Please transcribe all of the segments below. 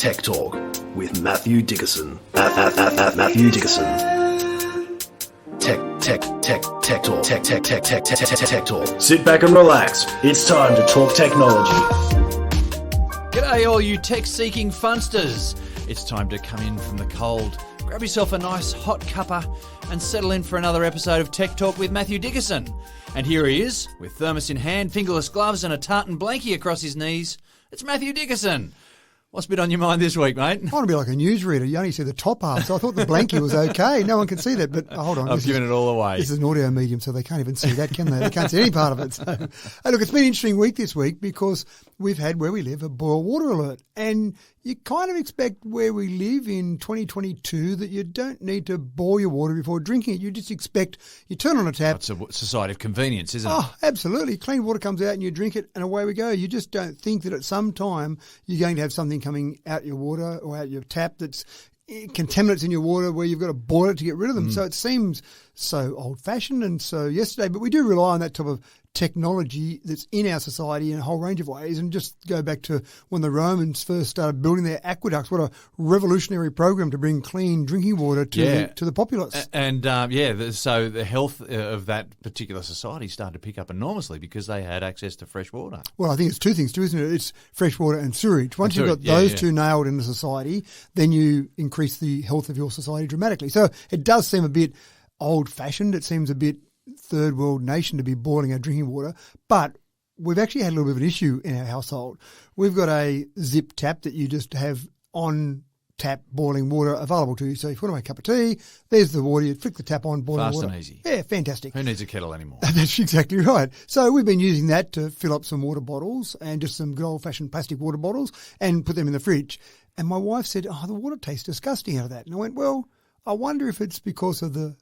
Tech Talk with Matthew Dickerson. Matthew Dickerson. Tech Talk. Sit back and relax. It's time to talk technology. G'day all you tech-seeking funsters. It's time to come in from the cold, grab yourself a nice hot cuppa and settle in for another episode of Tech Talk with Matthew Dickerson. And here he is, with thermos in hand, fingerless gloves and a tartan blankie across his knees. It's Matthew Dickerson. What's been on your mind this week, mate? I want to be like a newsreader. You only see the top half, so I thought the blankie was okay. No one can see that, but hold on. I've given it all away. This is an audio medium, so they can't even see that, can they? They can't see any part of it. So, hey, look, it's been an interesting week this week because we've had, where we live, a boil water alert. And you kind of expect where we live in 2022 that you don't need to boil your water before drinking it. You just expect you turn on a tap. It's a society of convenience, isn't it? Oh, absolutely. Clean water comes out and you drink it and away we go. You just don't think that at some time you're going to have something coming out your water or out your tap that's contaminants in your water where you've got to boil it to get rid of them. So it seems so old-fashioned and so yesterday, but we do rely on that type of technology that's in our society in a whole range of ways. And just go back to when the Romans first started building their aqueducts, what a revolutionary program to bring clean drinking water to the populace. And so the health of that particular society started to pick up enormously because they had access to fresh water. Well, I think it's two things too, isn't it? It's fresh water and sewage. Once you've got those two nailed in the society, then you increase the health of your society dramatically. So it does seem a bit old-fashioned. It seems a bit third world nation to be boiling our drinking water, but we've actually had a little bit of an issue in our household. We've got a zip tap that you just have on tap boiling water available to you. So if you want to make a cup of tea, there's the water, you flick the tap on, boiling water. Fast and easy. Yeah, fantastic. Who needs a kettle anymore? That's exactly right. So we've been using that to fill up some water bottles and just some good old-fashioned plastic water bottles and put them in the fridge. And my wife said, the water tastes disgusting out of that. And I went, well, I wonder if it's because of the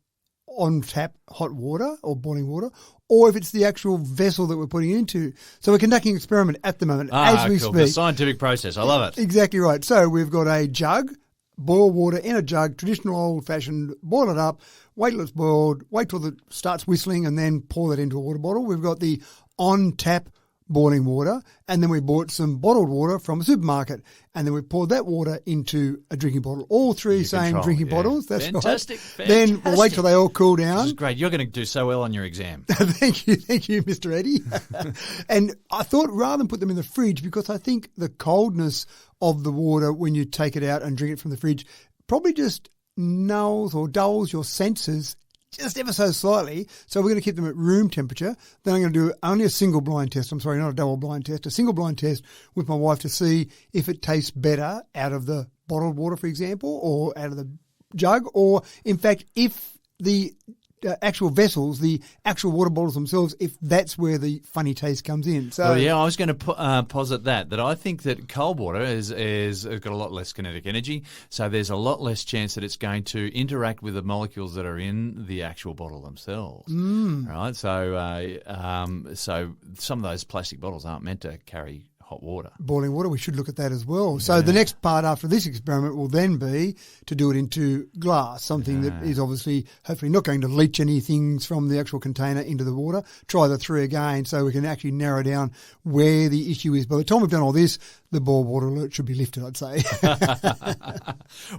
on-tap hot water or boiling water, or if it's the actual vessel that we're putting it into. So we're conducting an experiment at the moment as we speak. The scientific process. I love it. Exactly right. So we've got a jug, boil water in a jug, traditional old-fashioned, boil it up, wait till it's boiled, wait till it starts whistling, and then pour that into a water bottle. We've got the on-tap boiling water, and then we bought some bottled water from a supermarket, and then we poured that water into a drinking bottle. All three same drinking bottles. That's fantastic. Right. Then we'll wait till they all cool down. This is great. You're going to do so well on your exam. Thank you, Mr. Eddie. And I thought rather than put them in the fridge, because I think the coldness of the water when you take it out and drink it from the fridge probably just dulls your senses just ever so slightly. So we're going to keep them at room temperature. Then I'm going to do only a single blind test. I'm sorry, not a double blind test. A single blind test with my wife to see if it tastes better out of the bottled water, for example, or out of the jug, or in fact, if the actual vessels, the actual water bottles themselves, if that's where the funny taste comes in. So, I was going to posit that I think that cold water is got a lot less kinetic energy, so there's a lot less chance that it's going to interact with the molecules that are in the actual bottle themselves. Right? So some of those plastic bottles aren't meant to carry hot water. Boiling water, we should look at that as well. So the next part after this experiment will then be to do it into glass, something that is obviously hopefully not going to leach any things from the actual container into the water. Try the three again so we can actually narrow down where the issue is. By the time we've done all this, the boil water alert should be lifted, I'd say.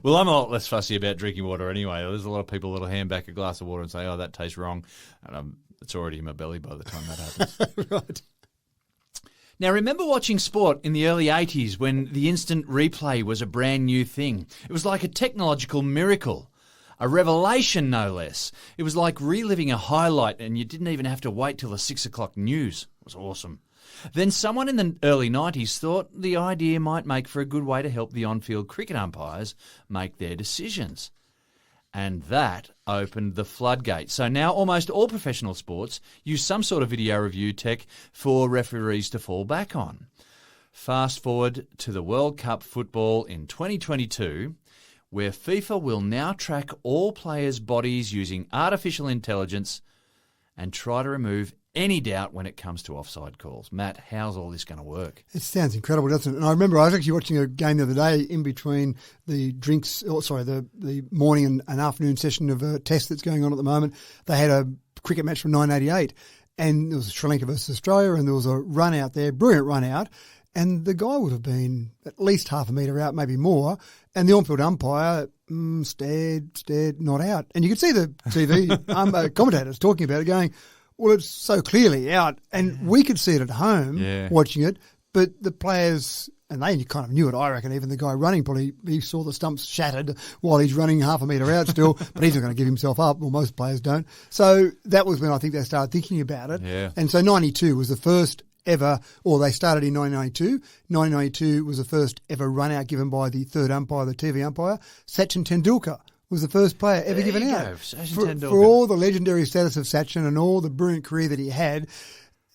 Well, I'm a lot less fussy about drinking water anyway. There's a lot of people that'll hand back a glass of water and say, that tastes wrong. And it's already in my belly by the time that happens. Right. Now, remember watching sport in the early 80s when the instant replay was a brand new thing? It was like a technological miracle, a revelation no less. It was like reliving a highlight and you didn't even have to wait till the 6 o'clock news. It was awesome. Then someone in the early 90s thought the idea might make for a good way to help the on-field cricket umpires make their decisions. And that opened the floodgates. So now almost all professional sports use some sort of video review tech for referees to fall back on. Fast forward to the World Cup football in 2022, where FIFA will now track all players' bodies using artificial intelligence and try to remove any doubt when it comes to offside calls. Matt, how's all this going to work? It sounds incredible, doesn't it? And I remember I was actually watching a game the other day in between the the morning and afternoon session of a test that's going on at the moment. They had a cricket match from 1988 and there was Sri Lanka versus Australia and there was a run out there, brilliant run out. and the guy would have been at least half a metre out, maybe more, and the on-field umpire stared, not out. And you could see the TV commentators talking about it going, well, it's so clearly out. And we could see it at home watching it, but the players, and they kind of knew it, I reckon. Even the guy running probably, he saw the stumps shattered while he's running half a metre out still, but he's not going to give himself up. Well, most players don't. So that was when I think they started thinking about it. Yeah. And so 92 was the first ever, or they started in 1992. 1992 was the first ever run out given by the third umpire, the TV umpire. Sachin Tendulkar was the first player ever given out. For all the legendary status of Sachin and all the brilliant career that he had,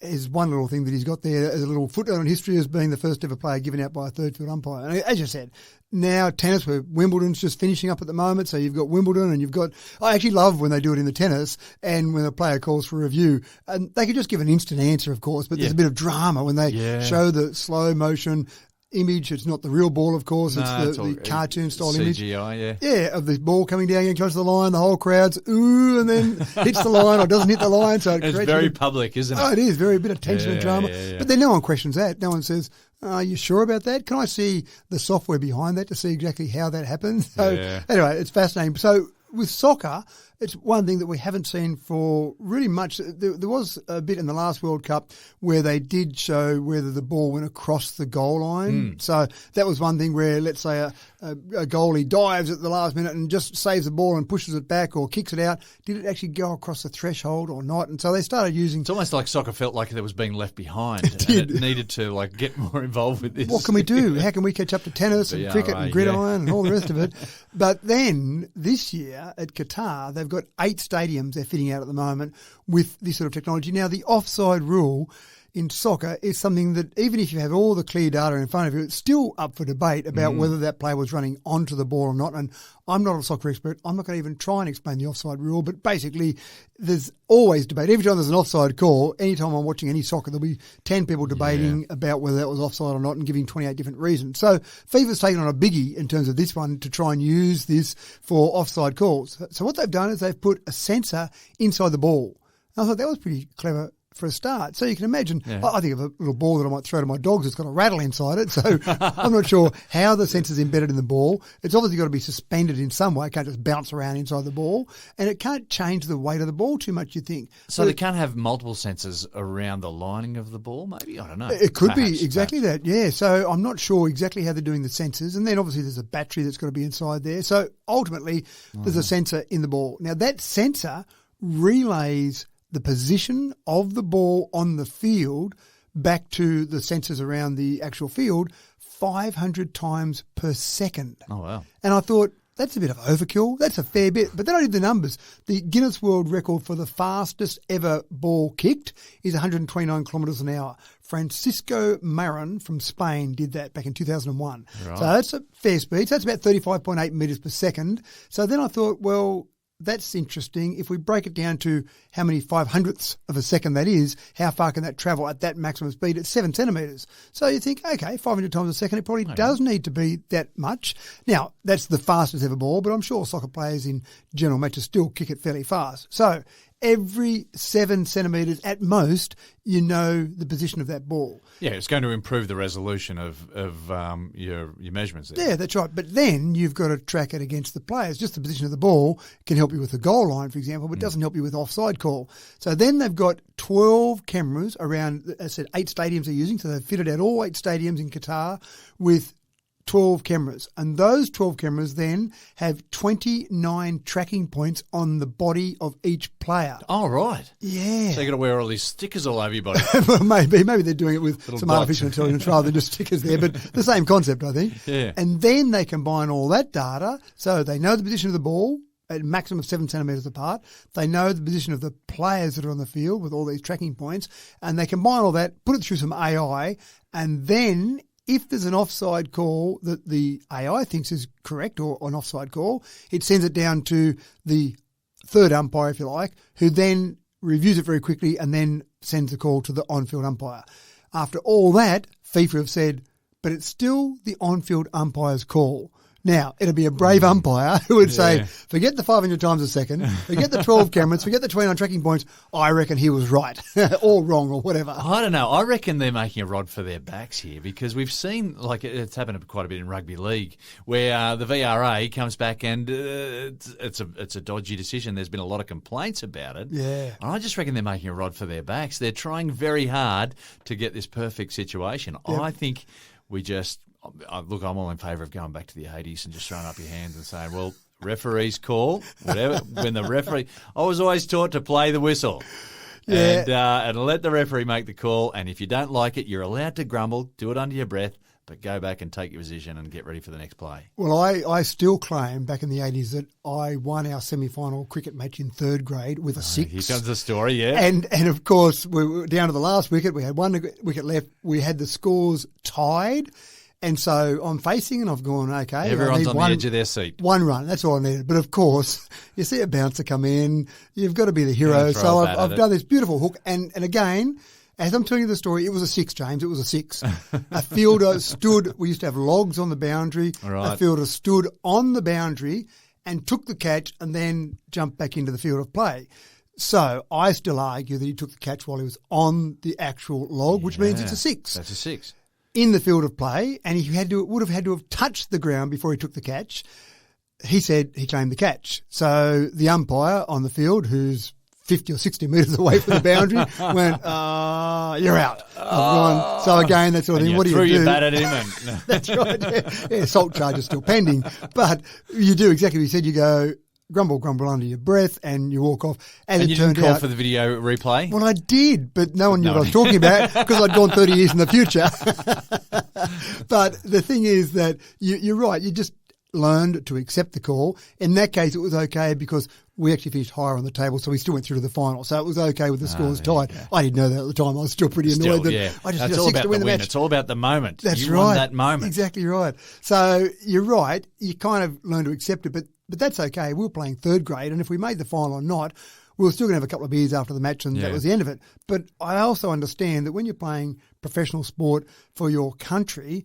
is one little thing that he's got there as a little footnote in history as being the first ever player given out by a third field umpire. And as you said, now tennis, where Wimbledon's just finishing up at the moment, so you've got Wimbledon and you've got, I actually love when they do it in the tennis and when a player calls for review, and they could just give an instant answer, of course, but there's a bit of drama when they show the slow motion image. It's not the real ball, of course. It's the cartoon style image. CGI, Yeah, of the ball coming down, getting close to the line. The whole crowd's ooh, and then hits the line or doesn't hit the line. So it's very public, isn't it? Oh, it is. Very bit of tension and drama. But then no one questions that. No one says, are you sure about that? Can I see the software behind that to see exactly how that happens? So anyway, it's fascinating. So with soccer, it's one thing that we haven't seen for really much. There was a bit in the last World Cup where they did show whether the ball went across the goal line. So that was one thing where, let's say, a goalie dives at the last minute and just saves the ball and pushes it back or kicks it out. Did it actually go across the threshold or not? And so they started using... It's almost like soccer felt like it was being left behind. It needed to get more involved with this. What can we do? How can we catch up to tennis and cricket and gridiron and all the rest of it? But then this year at Qatar, they've got 8 stadiums they're fitting out at the moment with this sort of technology. Now, the offside rule in soccer is something that even if you have all the clear data in front of you, it's still up for debate about whether that player was running onto the ball or not. And I'm not a soccer expert. I'm not going to even try and explain the offside rule, but basically there's always debate. Every time there's an offside call, anytime I'm watching any soccer, there'll be 10 people debating about whether that was offside or not and giving 28 different reasons. So FIFA's taken on a biggie in terms of this one to try and use this for offside calls. So what they've done is they've put a sensor inside the ball. And I thought that was pretty clever for a start. So you can imagine, I think of a little ball that I might throw to my dogs that's got a rattle inside it. So I'm not sure how the sensor's embedded in the ball. It's obviously got to be suspended in some way. It can't just bounce around inside the ball. And it can't change the weight of the ball too much, you think. So they can't have multiple sensors around the lining of the ball, maybe? I don't know. It could be exactly that, yeah. So I'm not sure exactly how they're doing the sensors. And then obviously there's a battery that's got to be inside there. So ultimately there's a sensor in the ball. Now that sensor relays the position of the ball on the field back to the sensors around the actual field 500 times per second. Oh, wow. And I thought, that's a bit of overkill. That's a fair bit. But then I did the numbers. The Guinness World Record for the fastest ever ball kicked is 129 kilometres an hour. Francisco Marin from Spain did that back in 2001. Right. So that's a fair speed. So that's about 35.8 metres per second. So then I thought, well, that's interesting. If we break it down to how many 500ths of a second that is, how far can that travel at that maximum speed? It's 7 centimetres. So you think, okay, 500 times a second, it probably does need to be that much. Now, that's the fastest ever ball, but I'm sure soccer players in general matches still kick it fairly fast. So every 7 centimetres at most, you know the position of that ball. Yeah, it's going to improve the resolution of your measurements there. Yeah, that's right. But then you've got to track it against the players. Just the position of the ball can help you with the goal line, for example, but doesn't help you with offside call. So then they've got 12 cameras around, as I said, 8 stadiums they're using. So they've fitted out all 8 stadiums in Qatar with 12 cameras. And those 12 cameras then have 29 tracking points on the body of each player. Oh, right. Yeah. So you've got to wear all these stickers all over your body. Well, maybe they're doing it with Little some dots. artificial intelligence rather than just stickers there, but the same concept, I think. Yeah. And then they combine all that data, so they know the position of the ball at a maximum of 7 centimetres apart. They know the position of the players that are on the field with all these tracking points, and they combine all that, put it through some AI, and then if there's an offside call that the AI thinks is correct or an offside call, it sends it down to the third umpire, if you like, who then reviews it very quickly and then sends the call to the on-field umpire. After all that, FIFA have said, but it's still the on-field umpire's call. Now, it'll be a brave umpire who would say, forget the 500 times a second, forget the 12 cameras, forget the 29 tracking points. I reckon he was right or wrong or whatever. I don't know. I reckon they're making a rod for their backs here because we've seen, like, it's happened quite a bit in rugby league where the VRA comes back and it's a dodgy decision. There's been a lot of complaints about it. Yeah. And I just reckon they're making a rod for their backs. They're trying very hard to get this perfect situation. Yep. I think we just... Look, I'm all in favour of going back to the 80s and just throwing up your hands and saying, well, referees call, whatever. When the referee... I was always taught to play the whistle and let the referee make the call. And if you don't like it, you're allowed to grumble, do it under your breath, but go back and take your position and get ready for the next play. Well, I still claim back in the 80s that I won our semi-final cricket match in third grade with a 6. Here comes the story, yeah. And of course, we were down to the last wicket. We had one wicket left. We had the scores tied. And so I'm facing and I've gone, okay. Everyone's on the edge of their seat. One run, that's all I needed. But of course, you see a bouncer come in, you've got to be the hero. So I've done this beautiful hook. And again, as I'm telling you the story, it was a 6, James. It was a 6. A fielder stood, we used to have logs on the boundary. Right. A fielder stood on the boundary and took the catch and then jumped back into the field of play. So I still argue that he took the catch while he was on the actual log, which means it's a 6. That's a 6. In the field of play, and he would have had to have touched the ground before he took the catch. He said he claimed the catch. So the umpire on the field, who's 50 or 60 metres away from the boundary, went, you're out. So again, that's sort of thing. What do you do? Threw your bat at him. And... That's right. Yeah, assault charge is still pending. But you do exactly what you said. You go, grumble, grumble under your breath, and you walk off. And it you turned didn't call out, for the video replay? Well, I did, but no one knew what I was talking about because I'd gone 30 years in the future. But the thing is that you're right. You just learned to accept the call. In that case, it was okay because we actually finished higher on the table, so we still went through to the final. So it was okay with the scores tied. I didn't know that at the time. I was still pretty annoyed I just That's all about the win. It's all about the moment. That's you right. won that moment. Exactly right. So you're right. You kind of learn to accept it, but that's okay. We were playing third grade, and if we made the final or not, we were still going to have a couple of beers after the match, and that was the end of it. But I also understand that when you're playing professional sport for your country,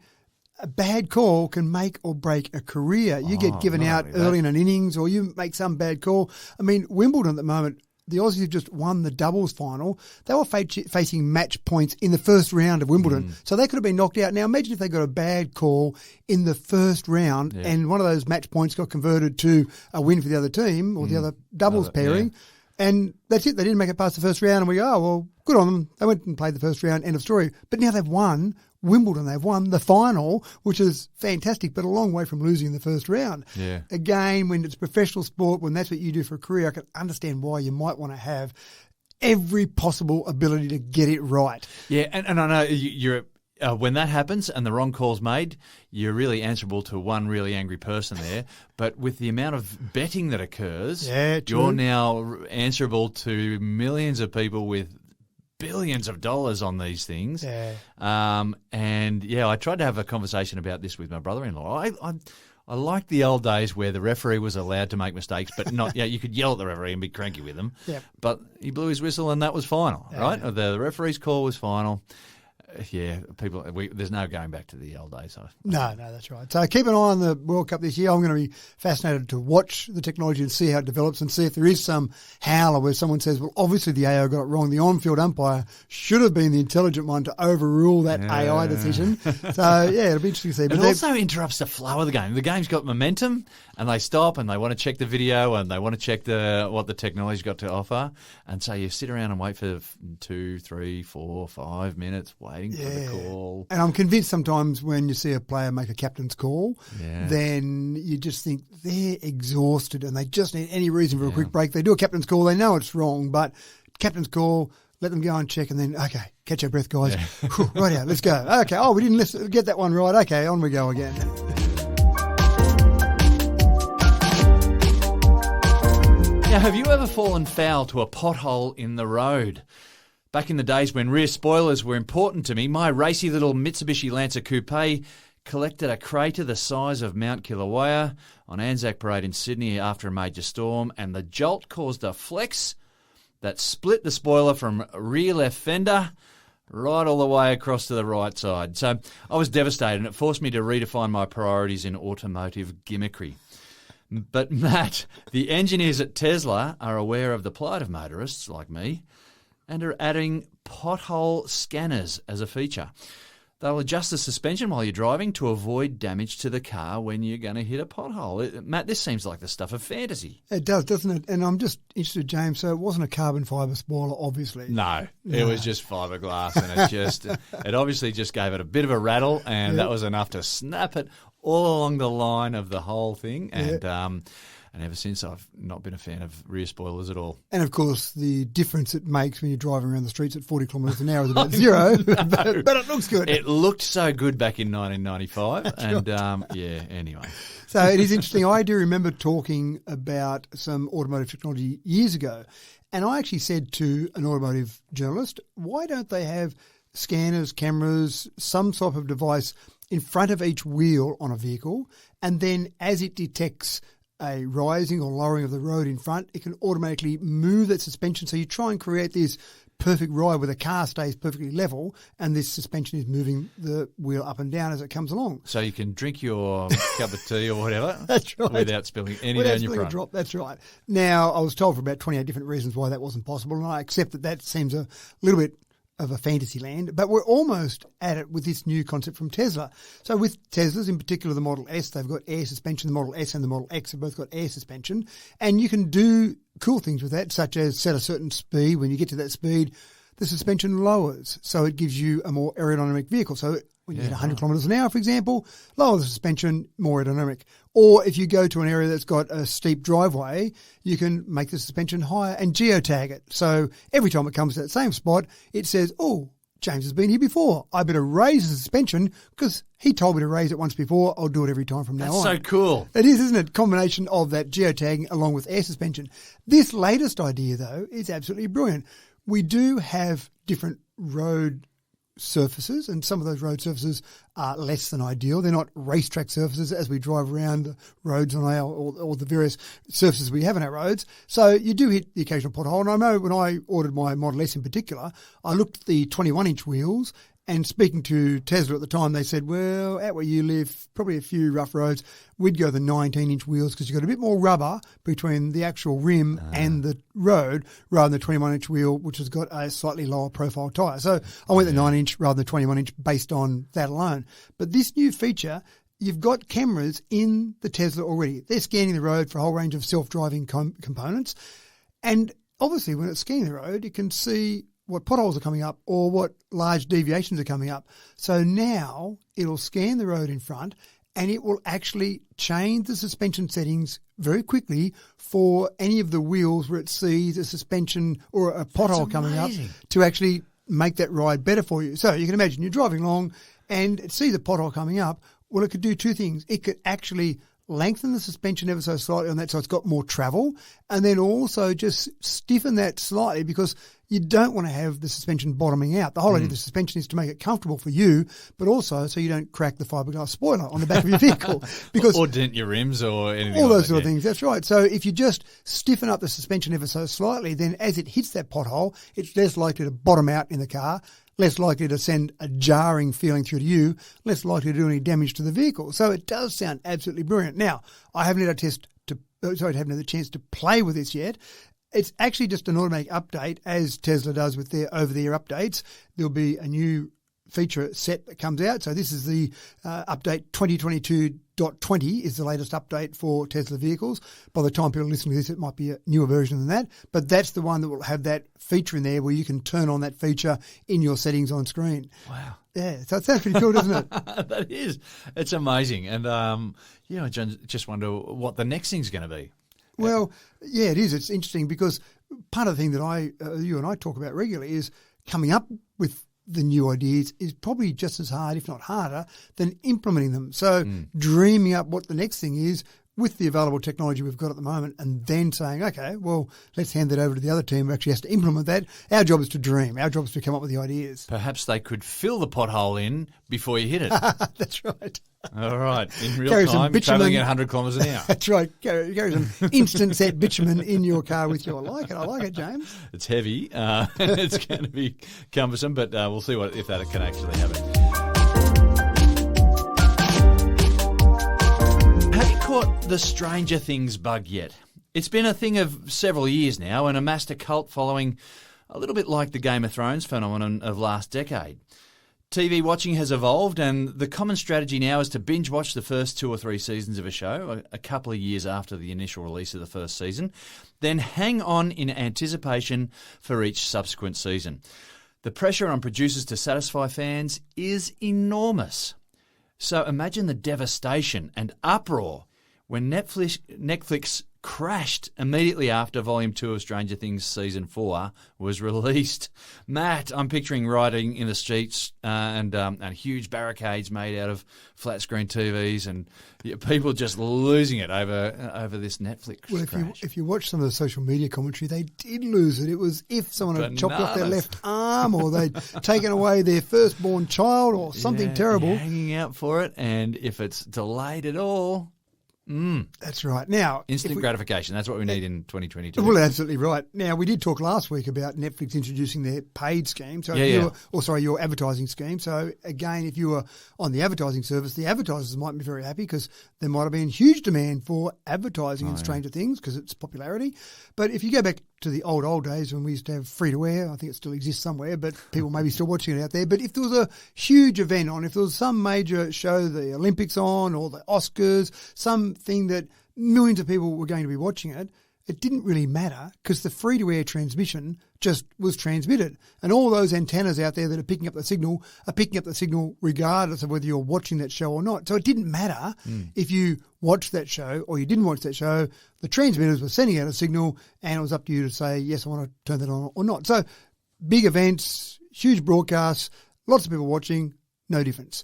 a bad call can make or break a career. You get given out early in an innings, or you make some bad call. I mean, Wimbledon at the moment, the Aussies have just won the doubles final. They were facing match points in the first round of Wimbledon. So they could have been knocked out. Now imagine if they got a bad call in the first round and one of those match points got converted to a win for the other team or the other doubles pairing. And that's it. They didn't make it past the first round. And we go, oh, well, good on them. They went and played the first round, end of story. But now they've won Wimbledon. They've won the final, which is fantastic, but a long way from losing in the first round. Yeah. Again, when it's professional sport, when that's what you do for a career, I can understand why you might want to have every possible ability to get it right. Yeah, and I know you're when that happens and the wrong call's made, you're really answerable to one really angry person there. But with the amount of betting that occurs, you're now answerable to millions of people with billions of dollars on these things. Yeah. I tried to have a conversation about this with my brother-in-law. I like the old days where the referee was allowed to make mistakes, but not. You could yell at the referee and be cranky with him. Yep. But he blew his whistle and that was final, right? The referee's call was final. Yeah, there's no going back to the old days. No, that's right. So keep an eye on the World Cup this year. I'm going to be fascinated to watch the technology and see how it develops and see if there is some howler where someone says, well, obviously the AO got it wrong. The on-field umpire should have been the intelligent one to overrule that AI decision. So, it'll be interesting to see. But it also interrupts the flow of the game. The game's got momentum and they stop and they want to check the video and they want to check what the technology's got to offer. And so you sit around and wait for 2, 3, 4, 5 minutes, waiting for the call. And I'm convinced sometimes when you see a player make a captain's call, then you just think they're exhausted and they just need any reason for a quick break. They do a captain's call, they know it's wrong, but captain's call, let them go and check and then, okay, catch your breath, guys. Right out, let's go. Okay, we didn't get that one right. Okay, on we go again. Now, have you ever fallen foul to a pothole in the road? Back in the days when rear spoilers were important to me, my racy little Mitsubishi Lancer Coupe collected a crater the size of Mount Kilauea on Anzac Parade in Sydney after a major storm, and the jolt caused a flex that split the spoiler from rear left fender right all the way across to the right side. So I was devastated, and it forced me to redefine my priorities in automotive gimmickry. But Matt, the engineers at Tesla are aware of the plight of motorists like me and are adding pothole scanners as a feature. They'll adjust the suspension while you're driving to avoid damage to the car when you're going to hit a pothole. Matt, this seems like the stuff of fantasy. It does, doesn't it? And I'm just interested, James, so it wasn't a carbon fibre spoiler, obviously. No, it was just fiberglass, and it obviously just gave it a bit of a rattle, and that was enough to snap it all along the line of the whole thing. And ever since, I've not been a fan of rear spoilers at all. And, of course, the difference it makes when you're driving around the streets at 40 kilometres an hour is about zero, but it looks good. It looked so good back in 1995, anyway. So it is interesting. I do remember talking about some automotive technology years ago, and I actually said to an automotive journalist, why don't they have scanners, cameras, some sort of device in front of each wheel on a vehicle, and then as it detects a rising or lowering of the road in front, it can automatically move that suspension. So you try and create this perfect ride where the car stays perfectly level and this suspension is moving the wheel up and down as it comes along. So you can drink your cup of tea or whatever That's right. without spilling any down your front. A drop. That's right. Now, I was told for about 28 different reasons why that wasn't possible, and I accept that seems a little bit of a fantasy land, but we're almost at it with this new concept from Tesla. So with Teslas, in particular the Model S, they've got air suspension. The Model S and the Model X have both got air suspension, and you can do cool things with that, such as set a certain speed. When you get to that speed, the suspension lowers, so it gives you a more aerodynamic vehicle. So when you hit 100 kilometres an hour, for example, lower the suspension, more aerodynamic. Or if you go to an area that's got a steep driveway, you can make the suspension higher and geotag it. So every time it comes to that same spot, it says, oh, James has been here before. I better raise the suspension because he told me to raise it once before. I'll do it every time from now on. That's so cool. It is, isn't it? Combination of that geotagging along with air suspension. This latest idea, though, is absolutely brilliant. We do have different road surfaces, and some of those road surfaces are less than ideal. They're not racetrack surfaces as we drive around the roads on our or the various surfaces we have on our roads. So you do hit the occasional pothole. And I know when I ordered my Model S in particular, I looked at the 21-inch wheels, and speaking to Tesla at the time, they said, well, out where you live, probably a few rough roads, we'd go the 19-inch wheels because you've got a bit more rubber between the actual rim and the road rather than the 21-inch wheel, which has got a slightly lower profile tyre. So I went the 9-inch rather than the 21-inch based on that alone. But this new feature, you've got cameras in the Tesla already. They're scanning the road for a whole range of self-driving components. And obviously when it's scanning the road, it can see what potholes are coming up or what large deviations are coming up. So now it'll scan the road in front and it will actually change the suspension settings very quickly for any of the wheels where it sees a suspension or a pothole coming up to actually make that ride better for you. So you can imagine you're driving along and it sees a pothole coming up. Well, it could do two things. It could actually lengthen the suspension ever so slightly on that so it's got more travel, and then also just stiffen that slightly because you don't want to have the suspension bottoming out. The whole idea of the suspension is to make it comfortable for you, but also so you don't crack the fiberglass spoiler on the back of your vehicle. Because or dent your rims or anything all like those that, sort of things. That's right. So if you just stiffen up the suspension ever so slightly, then as it hits that pothole, it's less likely to bottom out in the car, less likely to send a jarring feeling through to you, less likely to do any damage to the vehicle. So it does sound absolutely brilliant. Now, I haven't had a chance to play with this yet. It's actually just an automatic update, as Tesla does with their over-the-air updates. There'll be a new feature set that comes out. So this is the update 2022.20 is the latest update for Tesla vehicles. By the time people listen to this, it might be a newer version than that. But that's the one that will have that feature in there where you can turn on that feature in your settings on screen. Wow. Yeah, so it sounds pretty cool, doesn't it? That is. It's amazing. And, I just wonder what the next thing's going to be. Well, yeah, it is. It's interesting because part of the thing that you and I talk about regularly is coming up with the new ideas is probably just as hard, if not harder, than implementing them. So dreaming up what the next thing is with the available technology we've got at the moment, and then saying, okay, well, let's hand that over to the other team who actually has to implement that. Our job is to dream. Our job is to come up with the ideas. Perhaps they could fill the pothole in before you hit it. That's right. All right. In real Carry some time, bitumen. travelling at 100 kilometres an hour. That's right. Carry some instant set bitumen in your car with you. I like it, James. It's heavy. It's going to be cumbersome, but we'll see if that can actually happen. Have you caught the Stranger Things bug yet? It's been a thing of several years now and amassed a cult following a little bit like the Game of Thrones phenomenon of last decade. TV watching has evolved, and the common strategy now is to binge watch the first 2 or 3 seasons of a show, a couple of years after the initial release of the first season, then hang on in anticipation for each subsequent season. The pressure on producers to satisfy fans is enormous. So imagine the devastation and uproar when Netflix crashed immediately after Volume 2 of Stranger Things Season 4 was released. Matt, I'm picturing riding in the streets and huge barricades made out of flat-screen TVs and people just losing it over this Netflix crash. If you watch some of the social media commentary, they did lose it. It was if someone had chopped off their left arm or they'd taken away their firstborn child or something terrible. Hanging out for it, and if it's delayed at all... That's right. Now, instant gratification. That's what we need in 2022. Well, absolutely right. Now, we did talk last week about Netflix introducing their paid scheme. So your advertising scheme. So again, if you were on the advertising service, the advertisers might be very happy because there might have been huge demand for advertising in Stranger Things because of its popularity. But if you go back to the old days when we used to have free-to-air, I think it still exists somewhere, but people may be still watching it out there. But if there was a huge event on, if there was some major show, the Olympics on or the Oscars, something that millions of people were going to be watching it, it didn't really matter because the free-to-air transmission just was transmitted. And all those antennas out there that are picking up the signal are picking up the signal regardless of whether you're watching that show or not. So it didn't matter if you watched that show or you didn't watch that show. The transmitters were sending out a signal and it was up to you to say, yes, I want to turn that on or not. So big events, huge broadcasts, lots of people watching, no difference.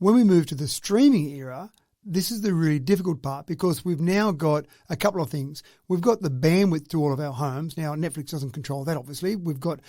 When we move to the streaming era, this is the really difficult part because we've now got a couple of things. We've got the bandwidth to all of our homes. Now, Netflix doesn't control that, obviously. We've got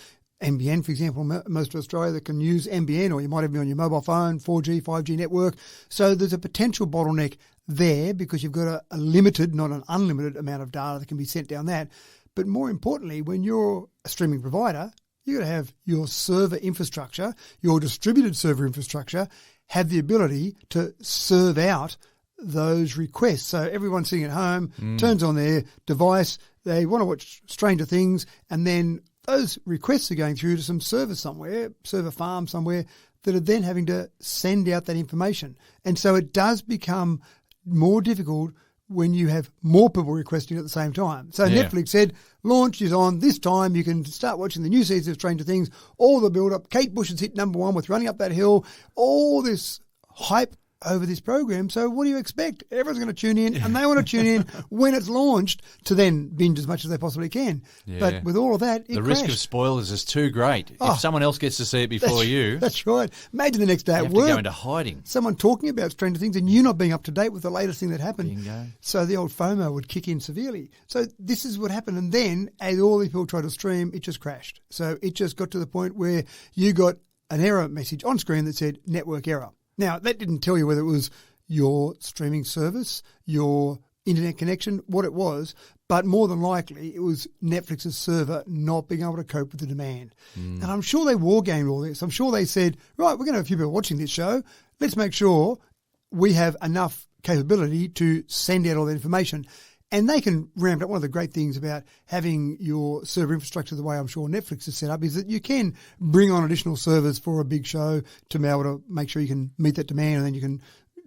NBN, for example, most of Australia that can use NBN, or you might have it on your mobile phone, 4G, 5G network. So there's a potential bottleneck there because you've got a limited, not an unlimited amount of data that can be sent down that. But more importantly, when you're a streaming provider, you've got to have your server infrastructure, your distributed server infrastructure, have the ability to serve out those requests. So everyone sitting at home turns on their device, they want to watch Stranger Things, and then those requests are going through to some server somewhere, server farm somewhere, that are then having to send out that information. And so it does become more difficult when you have more people requesting at the same time. So Netflix said, launch is on this time. You can start watching the new season of Stranger Things, all the build-up. Kate Bush has hit number 1 with Running Up That Hill, all this hype over this program. So what do you expect? Everyone's going to tune in, and they want to tune in when it's launched to then binge as much as they possibly can. Yeah. But with all of that, the risk of spoilers is too great. If someone else gets to see it before you... That's right. Imagine the next day at work. You have to go into hiding. Someone talking about Stranger Things and you not being up to date with the latest thing that happened. Bingo. So the old FOMO would kick in severely. So this is what happened. And then as all these people tried to stream, it just crashed. So it just got to the point where you got an error message on screen that said network error. Now, that didn't tell you whether it was your streaming service, your internet connection, what it was, but more than likely it was Netflix's server not being able to cope with the demand. And I'm sure they war-gamed all this. I'm sure they said, right, we're going to have a few people watching this show. Let's make sure we have enough capability to send out all that information. And they can ramp up. One of the great things about having your server infrastructure the way I'm sure Netflix is set up is that you can bring on additional servers for a big show to be able to make sure you can meet that demand, and then you can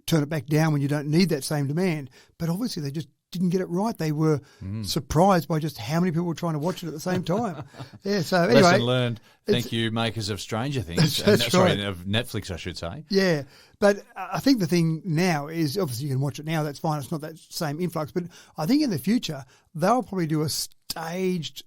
turn it back down when you don't need that same demand. But obviously they just didn't get it right. They were surprised by just how many people were trying to watch it at the same time. So anyway. Lesson learned. Thank you, makers of Stranger Things. Sorry, of Netflix, I should say. Yeah. But I think the thing now is, obviously you can watch it now, that's fine, it's not that same influx. But I think in the future, they'll probably do a staged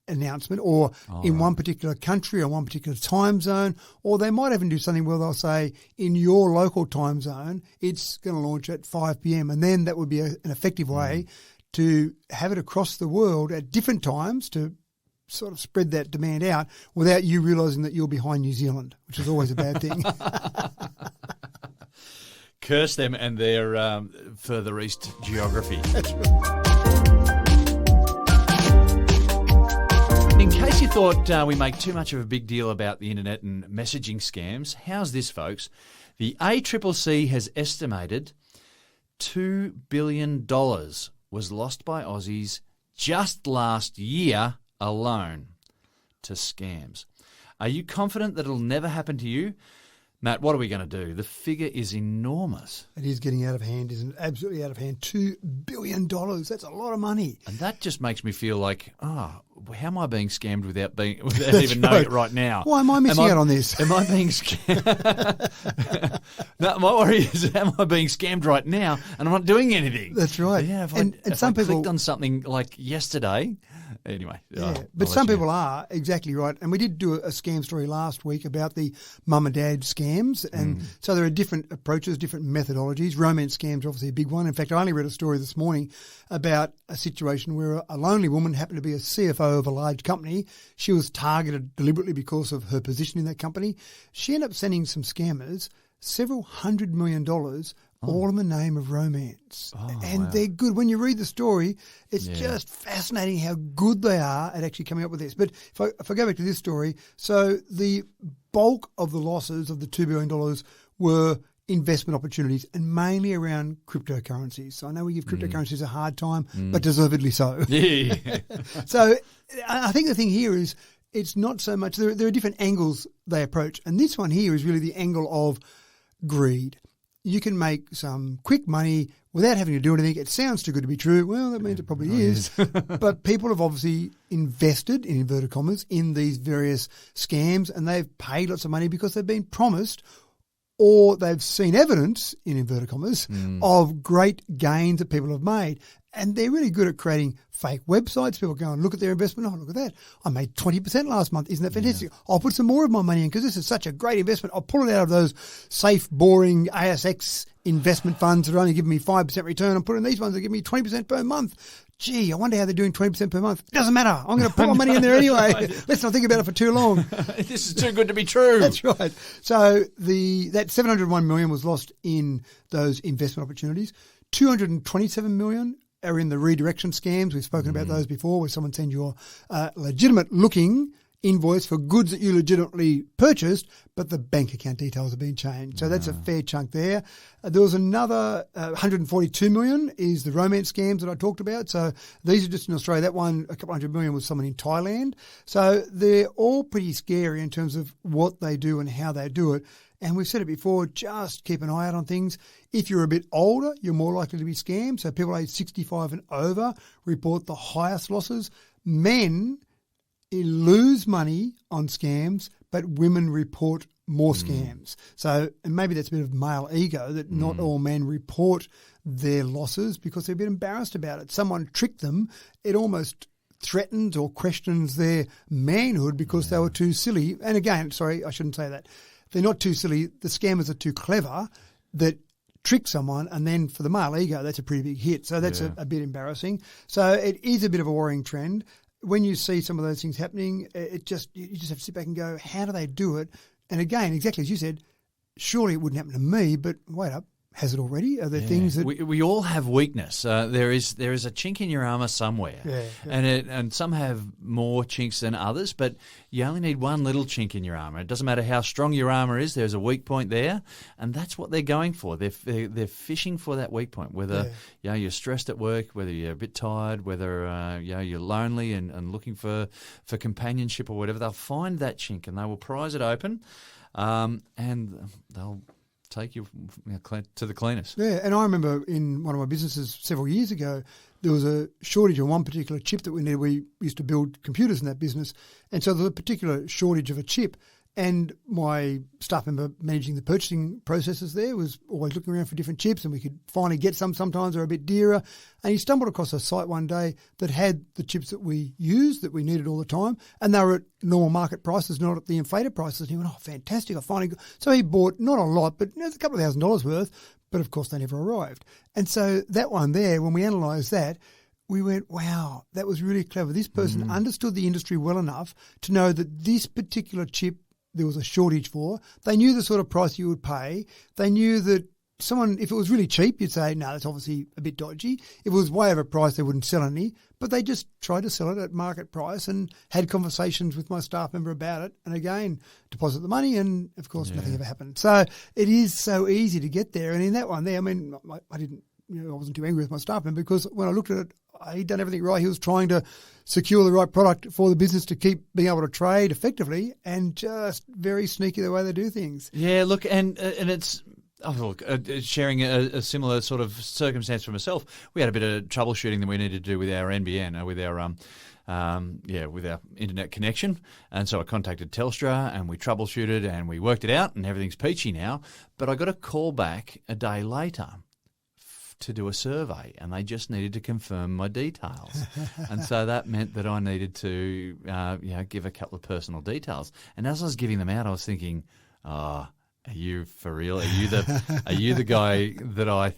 announcement, or in one particular country or one particular time zone, or they might even do something where they'll say in your local time zone it's going to launch at 5 p.m. and then that would be an effective way to have it across the world at different times to sort of spread that demand out without you realising that you're behind New Zealand, which is always a bad thing. Curse them and their further east geography. That's right. In case you thought we make too much of a big deal about the internet and messaging scams, how's this, folks? The ACCC has estimated $2 billion was lost by Aussies just last year alone to scams. Are you confident that it'll never happen to you? Matt, what are we going to do? The figure is enormous. It is getting out of hand, isn't it? Absolutely out of hand. $2 billion. That's a lot of money. And that just makes me feel like, how am I being scammed without even knowing it right now? Why am I missing out on this? Am I being scammed? No, my worry is, am I being scammed right now and I'm not doing anything? That's right. Yeah, if some I people clicked on something like yesterday, anyway. Yeah, but some people are exactly right. And we did do a scam story last week about the mum and dad scams. And so there are different approaches, different methodologies. Romance scams are obviously a big one. In fact, I only read a story this morning about a situation where a lonely woman happened to be a CFO of a large company. She was targeted deliberately because of her position in that company. She ended up sending some scammers several $100 million, all in the name of romance. And they're good. When you read the story, it's just fascinating how good they are at actually coming up with this. But if I go back to this story, so the bulk of the losses of the $2 billion were investment opportunities and mainly around cryptocurrencies. So I know we give cryptocurrencies a hard time, but deservedly so. Yeah. So I think the thing here is it's not so much, there are different angles they approach. And this one here is really the angle of greed. You can make some quick money without having to do anything. It sounds too good to be true. Well, that means it probably is. But people have obviously invested, in inverted commas, in these various scams, and they've paid lots of money because they've been promised, or they've seen evidence, in inverted commas, of great gains that people have made. And they're really good at creating fake websites. People go and look at their investment. Oh, look at that. I made 20% last month. Isn't that fantastic? Yeah. I'll put some more of my money in because this is such a great investment. I'll pull it out of those safe, boring ASX investment funds that are only giving me 5% return. and put it in these ones that give me 20% per month. Gee, I wonder how they're doing 20% per month. Doesn't matter. I'm going to put my money in there anyway. Let's not think about it for too long. This is too good to be true. That's right. So that $701 million was lost in those investment opportunities. $227 million are in the redirection scams. We've spoken about those before, where someone sends you a legitimate-looking invoice for goods that you legitimately purchased, but the bank account details have been changed. So that's a fair chunk there. There was another $142 million is the romance scams that I talked about. So these are just in Australia. That one, a couple $100 million, was someone in Thailand. So they're all pretty scary in terms of what they do and how they do it. And we've said it before, just keep an eye out on things. If you're a bit older, you're more likely to be scammed. So people aged 65 and over report the highest losses. Men lose money on scams, but women report more scams. So, and maybe that's a bit of male ego that not all men report their losses because they're a bit embarrassed about it. Someone tricked them. It almost threatens or questions their manhood because they were too silly. And again, sorry, I shouldn't say that. They're not too silly. The scammers are too clever that trick someone, and then for the male ego, that's a pretty big hit. So that's a bit embarrassing. So it is a bit of a worrying trend. When you see some of those things happening, you just have to sit back and go, how do they do it? And again, exactly as you said, surely it wouldn't happen to me, but wait up. Has it already? Are there things that we all have weakness? There is a chink in your armour somewhere, and some have more chinks than others. But you only need one little chink in your armour. It doesn't matter how strong your armour is. There's a weak point there, and that's what they're going for. They're fishing for that weak point. Whether you're stressed at work, whether you're a bit tired, whether you're lonely and looking for companionship or whatever, they'll find that chink and they will prise it open, and they'll take you to the cleaners. Yeah, and I remember in one of my businesses several years ago, there was a shortage of one particular chip that we needed. We used to build computers in that business, and so there was a particular shortage of a chip. And my staff member managing the purchasing processes there was always looking around for different chips, and we could finally get some. Sometimes they're a bit dearer. And he stumbled across a site one day that had the chips that we used, that we needed all the time, and they were at normal market prices, not at the inflated prices. And he went, oh, fantastic, I finally got... So he bought not a lot, but a couple of $1,000s worth, but of course they never arrived. And so that one there, when we analysed that, we went, wow, that was really clever. This person understood the industry well enough to know that this particular chip there was a shortage for. They knew the sort of price you would pay. They knew that someone, if it was really cheap, you'd say, no, that's obviously a bit dodgy. If it was way overpriced, they wouldn't sell any. But they just tried to sell it at market price and had conversations with my staff member about it. And again, deposit the money, and of course, nothing ever happened. So it is so easy to get there. And in that one there, I mean, I didn't, I wasn't too angry with my staff member, because when I looked at it, he'd done everything right. He was trying to secure the right product for the business to keep being able to trade effectively, and just very sneaky the way they do things. Yeah, look, and it's... Oh, look, sharing a similar sort of circumstance for myself. We had a bit of troubleshooting that we needed to do with our NBN, with our internet connection, and so I contacted Telstra and we troubleshooted and we worked it out, and everything's peachy now. But I got a call back a day later to do a survey, and they just needed to confirm my details. And so that meant that I needed to give a couple of personal details. And as I was giving them out, I was thinking, are you for real? Are you the guy that I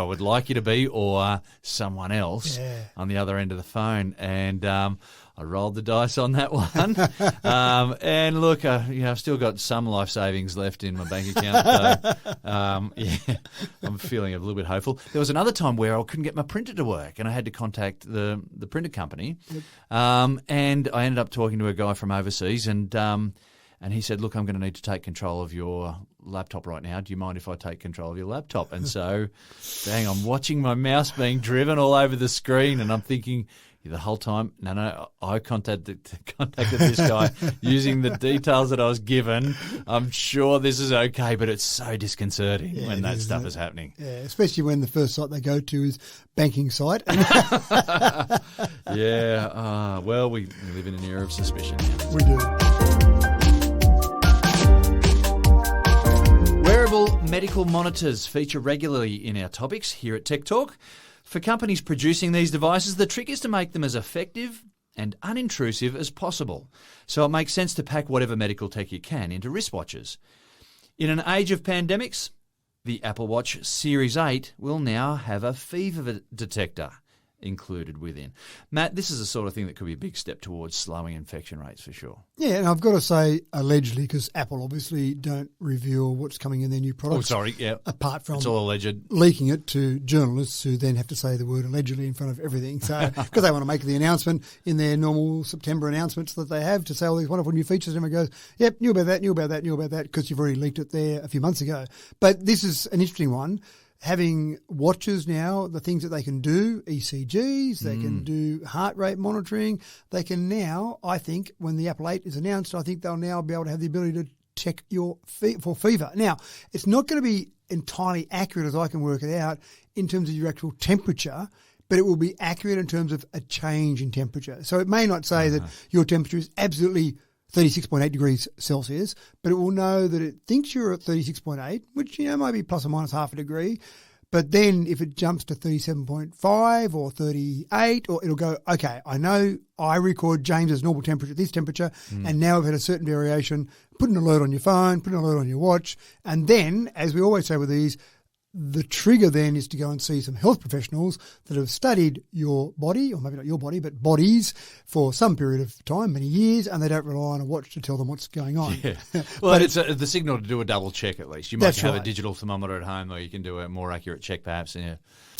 would like you to be, or someone else on the other end of the phone? And I rolled the dice on that one. And look, I've still got some life savings left in my bank account. So, I'm feeling a little bit hopeful. There was another time where I couldn't get my printer to work, and I had to contact the printer company. Yep. And I ended up talking to a guy from overseas, and he said, look, I'm going to need to take control of your laptop right now. Do you mind if I take control of your laptop? And so, I'm watching my mouse being driven all over the screen, and I'm thinking the whole time, no, I contacted this guy using the details that I was given. I'm sure this is okay, but it's so disconcerting when that stuff is happening. Yeah, especially when the first site they go to is banking site. Well, we live in an era of suspicion. We do. Wearable medical monitors feature regularly in our topics here at Tech Talk. For companies producing these devices, the trick is to make them as effective and unintrusive as possible. So it makes sense to pack whatever medical tech you can into wristwatches. In an age of pandemics, the Apple Watch Series 8 will now have a fever detector included within. Matt, this is the sort of thing that could be a big step towards slowing infection rates for sure. Yeah, and I've got to say allegedly, because Apple obviously don't reveal what's coming in their new products. Oh, sorry, yeah. Apart from it's all alleged. Leaking it to journalists who then have to say the word allegedly in front of everything. So because they want to make the announcement in their normal September announcements that they have to say all these wonderful new features, and everyone goes, yep, knew about that, because you've already leaked it there a few months ago. But this is an interesting one. Having watches now, the things that they can do, ECGs, they can do heart rate monitoring. They can now, I think, when the Apple 8 is announced, I think they'll now be able to have the ability to check your for fever. Now, it's not going to be entirely accurate as I can work it out in terms of your actual temperature, but it will be accurate in terms of a change in temperature. So it may not say that your temperature is absolutely 36.8 degrees Celsius, but it will know that it thinks you're at 36.8, which, might be plus or minus half a degree. But then if it jumps to 37.5 or 38, or it'll go, okay, I know I record James's normal temperature at this temperature, and now we've had a certain variation. Put an alert on your phone, put an alert on your watch. And then, as we always say with these, the trigger then is to go and see some health professionals that have studied your body, or maybe not your body, but bodies for some period of time, many years, and they don't rely on a watch to tell them what's going on. Yeah. Well, it's the signal to do a double check at least. You might have a digital thermometer at home, or you can do a more accurate check perhaps. Yeah.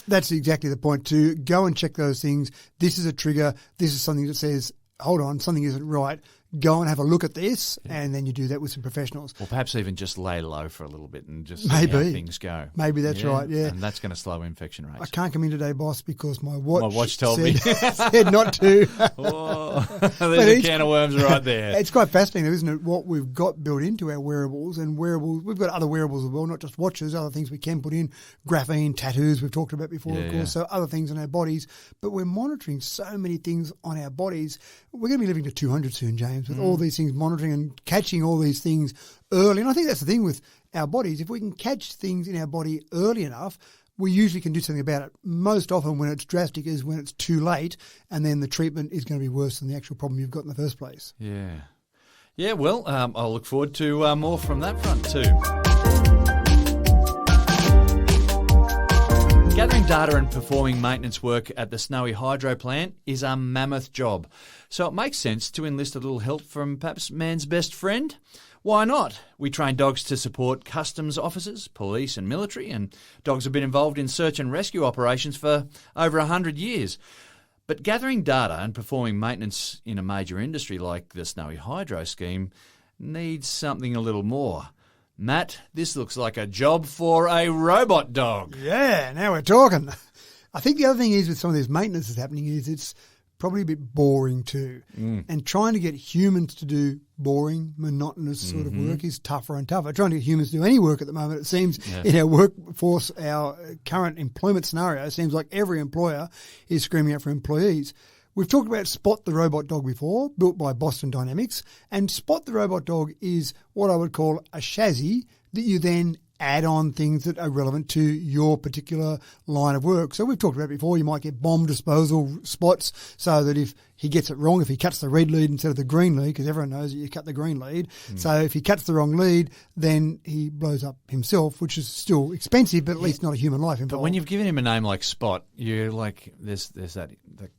That's exactly the point, to go and check those things. This is a trigger. This is something that says, hold on, something isn't right. Go and have a look at this, and then you do that with some professionals. Or perhaps even just lay low for a little bit and just see how things go. Maybe that's right, yeah. And that's going to slow infection rates. I can't come in today, boss, because my watch told me. said not to. There's a can of worms right there. It's quite fascinating, isn't it, what we've got built into our wearables. And wearables, we've got other wearables as well, not just watches, other things we can put in, graphene, tattoos we've talked about before, of course, so other things on our bodies. But we're monitoring so many things on our bodies. We're going to be living to 200 soon, James. systems with all these things monitoring and catching all these things early. And I think that's the thing with our bodies. If we can catch things in our body early enough, we usually can do something about it. Most often when it's drastic is when it's too late, and then the treatment is going to be worse than the actual problem you've got in the first place. Yeah. Yeah, well, I'll look forward to more from that front too. Gathering data and performing maintenance work at the Snowy Hydro plant is a mammoth job. So it makes sense to enlist a little help from perhaps man's best friend. Why not? We train dogs to support customs officers, police and military, and dogs have been involved in search and rescue operations for over 100 years. But gathering data and performing maintenance in a major industry like the Snowy Hydro scheme needs something a little more. Matt, this looks like a job for a robot dog. Yeah, now we're talking. I think the other thing is with some of this maintenance that's happening is it's probably a bit boring too. And trying to get humans to do boring, monotonous sort of work is tougher and tougher. Trying to get humans to do any work at the moment, it seems, in our workforce, our current employment scenario, it seems like every employer is screaming out for employees. We've talked about Spot the Robot Dog before, built by Boston Dynamics, and Spot the Robot Dog is what I would call a chassis that you then add on things that are relevant to your particular line of work. So we've talked about it before, you might get bomb disposal spots so that if he gets it wrong, if he cuts the red lead instead of the green lead, because everyone knows that you cut the green lead. So if he cuts the wrong lead, then he blows up himself, which is still expensive, but at least not a human life involved. But when you've given him a name like Spot, you're like, there's that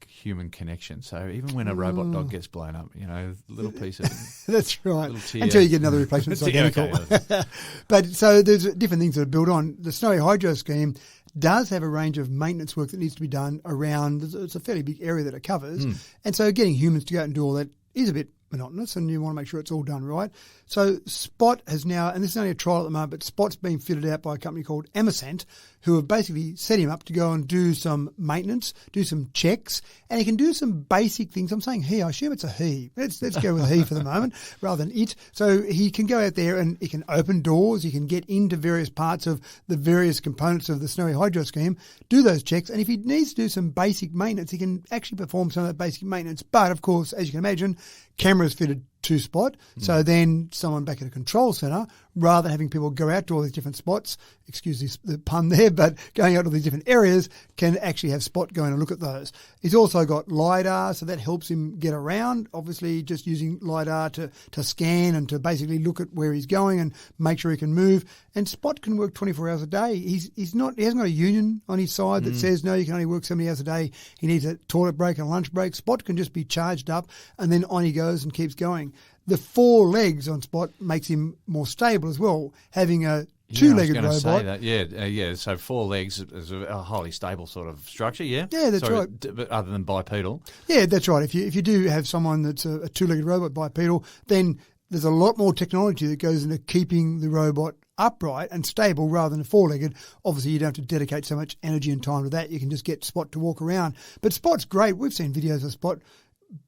human connection. So even when a robot dog gets blown up, a little piece of That's right. tear. Until you get another replacement that's identical. Okay. But so there's different things that are built on. The Snowy Hydro scheme does have a range of maintenance work that needs to be done around. It's a fairly big area that it covers. And so getting humans to go out and do all that is a bit monotonous, and you want to make sure it's all done right. So Spot has now, and this is only a trial at the moment, but Spot's been fitted out by a company called Emercent, who have basically set him up to go and do some maintenance, do some checks, and he can do some basic things. I'm saying he, I assume it's a he. Let's go with he for the moment rather than it. So he can go out there and he can open doors, he can get into various parts of the various components of the Snowy Hydro scheme, do those checks, and if he needs to do some basic maintenance, he can actually perform some of that basic maintenance. But of course, as you can imagine, cameras fitted to Spot. So then someone back at a control centre, rather than having people go out to all these different spots, excuse the pun there, but going out to these different areas, can actually have Spot going and look at those. He's also got LiDAR, so that helps him get around. Obviously, just using LiDAR to scan and to basically look at where he's going and make sure he can move. And Spot can work 24 hours a day. He hasn't got a union on his side that says, no, you can only work 70 hours a day. He needs a toilet break and a lunch break. Spot can just be charged up and then on he goes and keeps going. The 4 legs on Spot makes him more stable as well, having a two-legged robot. Say that. Yeah. So 4 legs is a highly stable sort of structure. Yeah. Yeah, that's right. But other than bipedal. Yeah, that's right. If you do have someone that's a two-legged robot bipedal, then there's a lot more technology that goes into keeping the robot upright and stable rather than a 4-legged. Obviously, you don't have to dedicate so much energy and time to that. You can just get Spot to walk around. But Spot's great. We've seen videos of Spot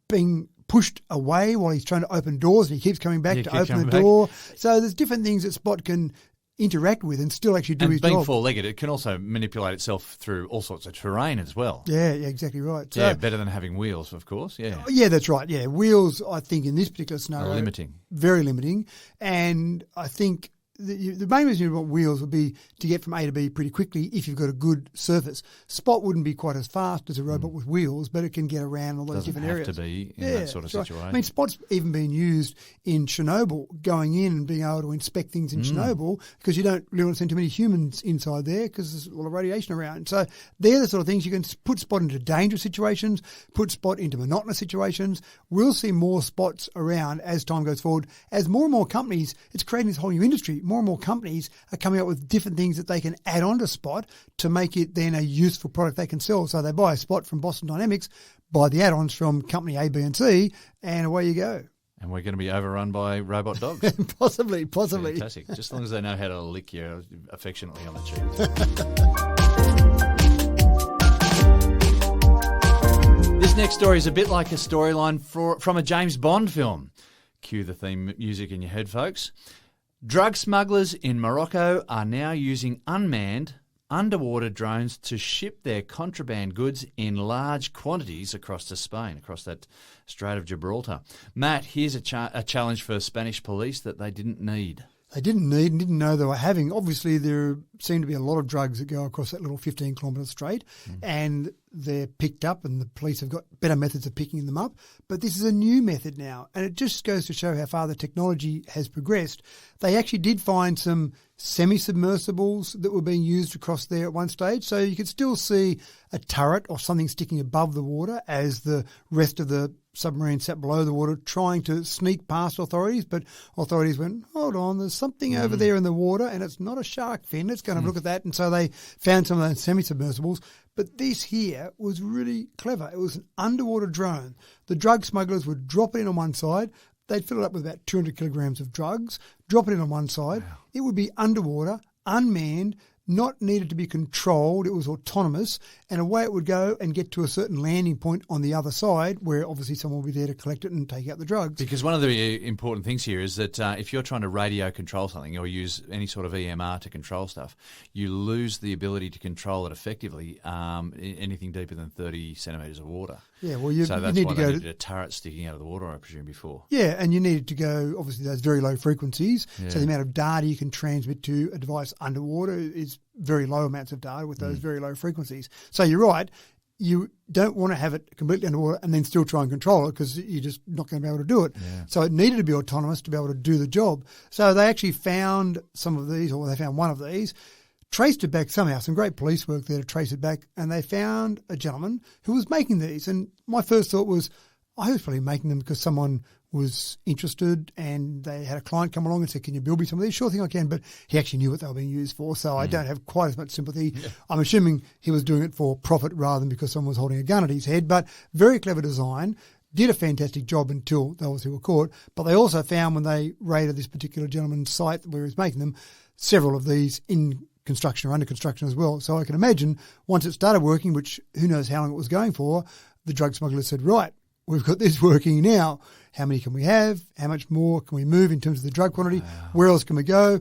being pushed away while he's trying to open doors, and he keeps coming back to open the door. So there's different things that Spot can interact with and still actually do his job. And being 4-legged, it can also manipulate itself through all sorts of terrain as well. Yeah, exactly right. So, yeah, better than having wheels, of course. Yeah. Yeah, that's right. Yeah, wheels, I think, in this particular scenario, limiting. Very limiting. And I think the main reason you want wheels would be to get from A to B pretty quickly if you've got a good surface. Spot wouldn't be quite as fast as a robot with wheels, but it can get around all those different areas. Doesn't have to be in that sort of situation. Right. I mean, Spot's even been used in Chernobyl, going in and being able to inspect things in Chernobyl, because you don't really want to send too many humans inside there because there's a lot of radiation around. So they're the sort of things you can put Spot into dangerous situations, put Spot into monotonous situations. We'll see more Spots around as time goes forward. As more and more companies, it's creating this whole new industry. More and more companies are coming up with different things that they can add on to Spot to make it then a useful product they can sell. So they buy a Spot from Boston Dynamics, buy the add-ons from company A, B and C, and away you go. And we're going to be overrun by robot dogs. Possibly. Fantastic. Just as long as they know how to lick you affectionately on the cheek. This next story is a bit like a storyline from a James Bond film. Cue the theme music in your head, folks. Drug smugglers in Morocco are now using unmanned underwater drones to ship their contraband goods in large quantities across to Spain, across that Strait of Gibraltar. Matt, here's a challenge for Spanish police that they didn't need. They didn't need and didn't know they were having. Obviously, there seem to be a lot of drugs that go across that little 15-kilometre strait, and they're picked up, and the police have got better methods of picking them up. But this is a new method now, and it just goes to show how far the technology has progressed. They actually did find some semi-submersibles that were being used across there at one stage, so you could still see a turret or something sticking above the water as the rest of the submarine sat below the water trying to sneak past authorities, but authorities went, hold on, there's something over there in the water and it's not a shark fin, let's go and have a look at that. And so they found some of those semi-submersibles. But this here was really clever. It was an underwater drone. The drug smugglers would drop it in on one side. They'd fill it up with about 200 kilograms of drugs, drop it in on one side. Wow. It would be underwater, unmanned, not needed to be controlled. It was autonomous, and away it would go and get to a certain landing point on the other side where obviously someone will be there to collect it and take out the drugs. Because one of the important things here is that if you're trying to radio control something or use any sort of EMR to control stuff, you lose the ability to control it effectively anything deeper than 30 centimetres of water. Yeah, well, so that's why they needed a turret sticking out of the water, I presume, before. Yeah, and you needed to go, obviously, those very low frequencies. Yeah. So the amount of data you can transmit to a device underwater is very low amounts of data with those very low frequencies. So you're right, you don't want to have it completely underwater and then still try and control it because you're just not going to be able to do it. Yeah. So it needed to be autonomous to be able to do the job. So they actually found some of these, or they found one of these, traced it back somehow, some great police work there to trace it back, and they found a gentleman who was making these. And my first thought was, I was probably making them because someone was interested and they had a client come along and said, can you build me some of these? Sure thing, I can. But he actually knew what they were being used for, so I don't have quite as much sympathy. Yeah. I'm assuming he was doing it for profit rather than because someone was holding a gun at his head. But very clever design. Did a fantastic job until they obviously were caught. But they also found when they raided this particular gentleman's site where he was making them, several of these in construction or under construction as well. So I can imagine once it started working, which who knows how long it was going for, the drug smugglers said, right, we've got this working now. How many can we have? How much more can we move in terms of the drug quantity? Wow. Where else can we go?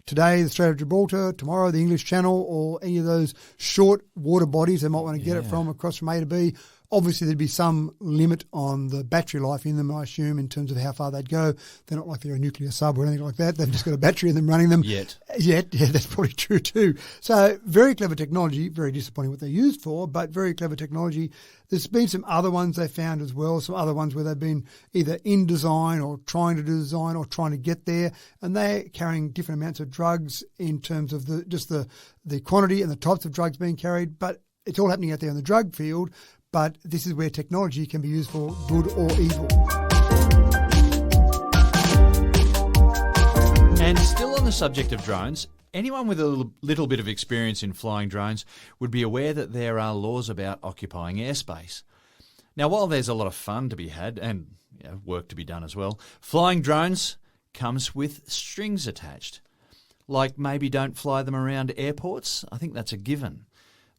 Today, the Strait of Gibraltar. Tomorrow, the English Channel, or any of those short water bodies they might want to get it from across from A to B. Obviously, there'd be some limit on the battery life in them, I assume, in terms of how far they'd go. They're not like they're a nuclear sub or anything like that. They've just got a battery in them running them. Yet, yeah, that's probably true too. So very clever technology, very disappointing what they're used for, but very clever technology. There's been some other ones they found as well, some other ones where they've been either in design or trying to do design or trying to get there, and they're carrying different amounts of drugs in terms of the quantity and the types of drugs being carried, but it's all happening out there in the drug field. But this is where technology can be used for good or evil. And still on the subject of drones, anyone with a little bit of experience in flying drones would be aware that there are laws about occupying airspace. Now, while there's a lot of fun to be had and work to be done as well, flying drones comes with strings attached. Like maybe don't fly them around airports. I think that's a given.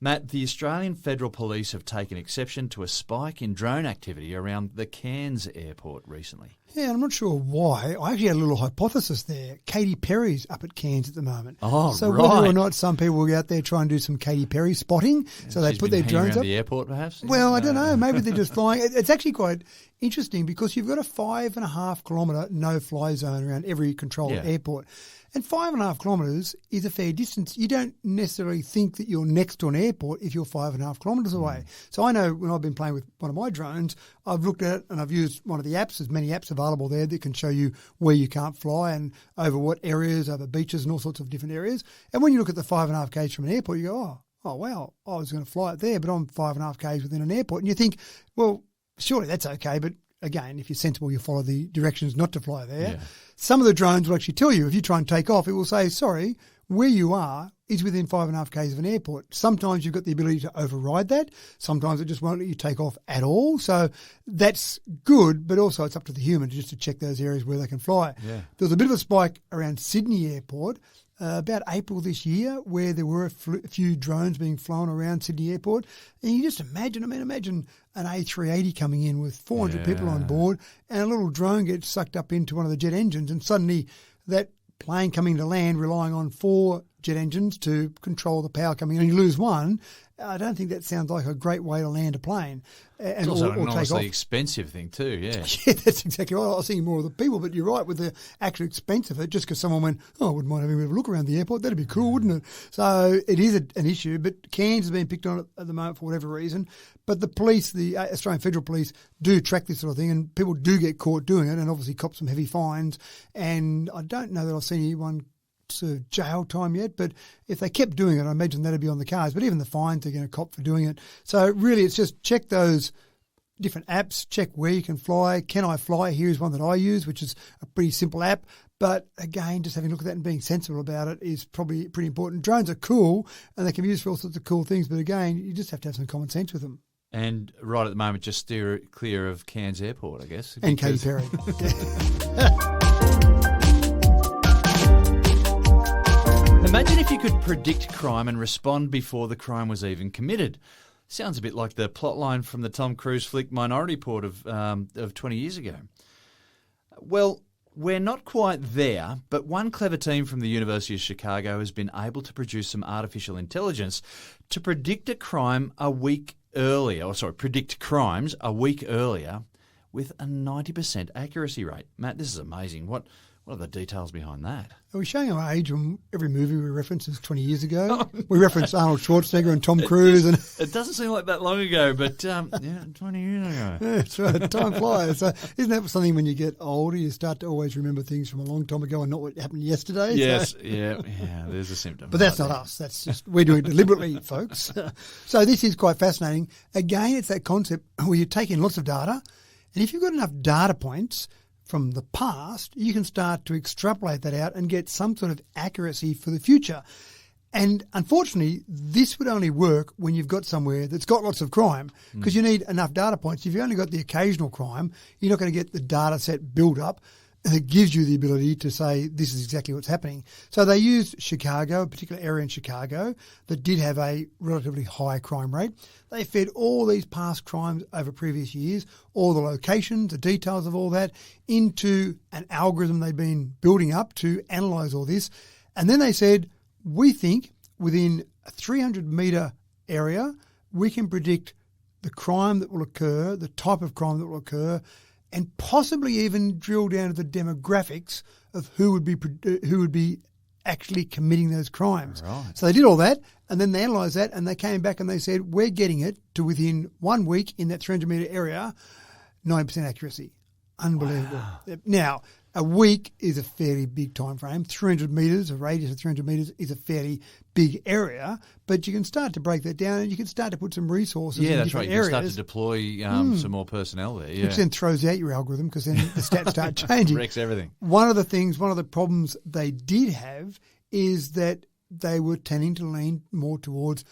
Matt, the Australian Federal Police have taken exception to a spike in drone activity around the Cairns airport recently. Yeah, I'm not sure why. I actually had a little hypothesis there. Katy Perry's up at Cairns at the moment. Oh, so right. Whether or not some people will go out there try and do some Katy Perry spotting, so they put their drones around up. The airport, perhaps. Well, I don't know. Maybe they're just flying. It's actually quite interesting because you've got a 5.5 kilometre no-fly zone around every controlled airport. And 5.5 kilometres is a fair distance. You don't necessarily think that you're next to an airport if you're 5.5 kilometres away. So I know when I've been playing with one of my drones, I've looked at it and I've used one of the apps. There's many apps available there that can show you where you can't fly and over what areas, over beaches and all sorts of different areas. And when you look at the 5.5 k's from an airport, you go, oh wow, I was going to fly it there, but I'm 5.5 k's within an airport. And you think, well, surely that's okay, but again, if you're sensible, you follow the directions not to fly there. Yeah. Some of the drones will actually tell you, if you try and take off, it will say, sorry, where you are is within 5.5 k's of an airport. Sometimes you've got the ability to override that. Sometimes it just won't let you take off at all. So that's good, but also it's up to the human just to check those areas where they can fly. Yeah. There was a bit of a spike around Sydney Airport about April this year where there were a few drones being flown around Sydney Airport. And you just imagine an A380 coming in with 400 people on board and a little drone gets sucked up into one of the jet engines and suddenly that plane coming to land relying on 4 jet engines to control the power coming in, and you lose one, I don't think that sounds like a great way to land a plane. It's also an enormously expensive thing too, yeah. Yeah, that's exactly right. I was thinking more of the people, but you're right with the actual expense of it, just because someone went, I wouldn't mind having a bit of a look around the airport, that'd be cool, wouldn't it? So it is an issue, but Cairns has been picked on at the moment for whatever reason. But the police, the Australian Federal Police, do track this sort of thing, and people do get caught doing it, and obviously cop some heavy fines. And I don't know that I've seen anyone serve jail time yet, but if they kept doing it, I imagine that'd be on the cards. But even the fines they're going to cop for doing it. So really, it's just check those different apps, check where you can fly. Can I Fly? Here's one that I use, which is a pretty simple app. But again, just having a look at that and being sensible about it is probably pretty important. Drones are cool and they can be used for all sorts of cool things, but again, you just have to have some common sense with them. And right at the moment, just steer clear of Cairns Airport, I guess. And Katy Perry. Imagine if you could predict crime and respond before the crime was even committed. Sounds a bit like the plotline from the Tom Cruise flick Minority Report of 20 years ago. Well, we're not quite there, but one clever team from the University of Chicago has been able to produce some artificial intelligence to predict a crime predict crimes a week earlier with a 90% accuracy rate. Matt, this is amazing. What are the details behind that? Are we showing our age when every movie we reference is 20 years ago? We reference Arnold Schwarzenegger and Tom Cruise. It doesn't seem like that long ago, but 20 years ago. Yeah, that's right. Time flies. So isn't that something when you get older, you start to always remember things from a long time ago and not what happened yesterday? Yes, so. yeah, there's a symptom. But that's not us. That's just, we're doing it deliberately, folks. So this is quite fascinating. Again, it's that concept where you take in lots of data, and if you've got enough data points from the past, you can start to extrapolate that out and get some sort of accuracy for the future. And unfortunately, this would only work when you've got somewhere that's got lots of crime, because you need enough data points. If you've only got the occasional crime, you're not going to get the data set built up that gives you the ability to say this is exactly what's happening. So they used Chicago, a particular area in Chicago that did have a relatively high crime rate. They fed all these past crimes over previous years, all the locations, the details of all that, into an algorithm they'd been building up to analyse all this. And then they said, we think within a 300-metre area, we can predict the crime that will occur, the type of crime that will occur, and possibly even drill down to the demographics of who would be actually committing those crimes. Right. So they did all that, and then they analysed that, and they came back and they said, we're getting it to within 1 week in that 300-metre area, 90% accuracy. Unbelievable. Wow. Now, a week is a fairly big time frame. 300 metres, a radius of 300 metres is a fairly big area, but you can start to break that down and you can start to put some resources in different areas. You can start to deploy some more personnel there. Yeah. Which then throws out your algorithm because then the stats start changing. Wrecks everything. One of the problems they did have is that they were tending to lean more towards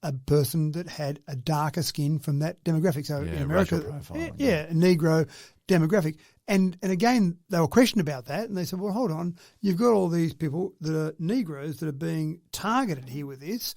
a person that had a darker skin from that demographic. So in America, a Negro demographic. And again, they were questioned about that, and they said, well, hold on, you've got all these people that are Negroes that are being targeted here with this,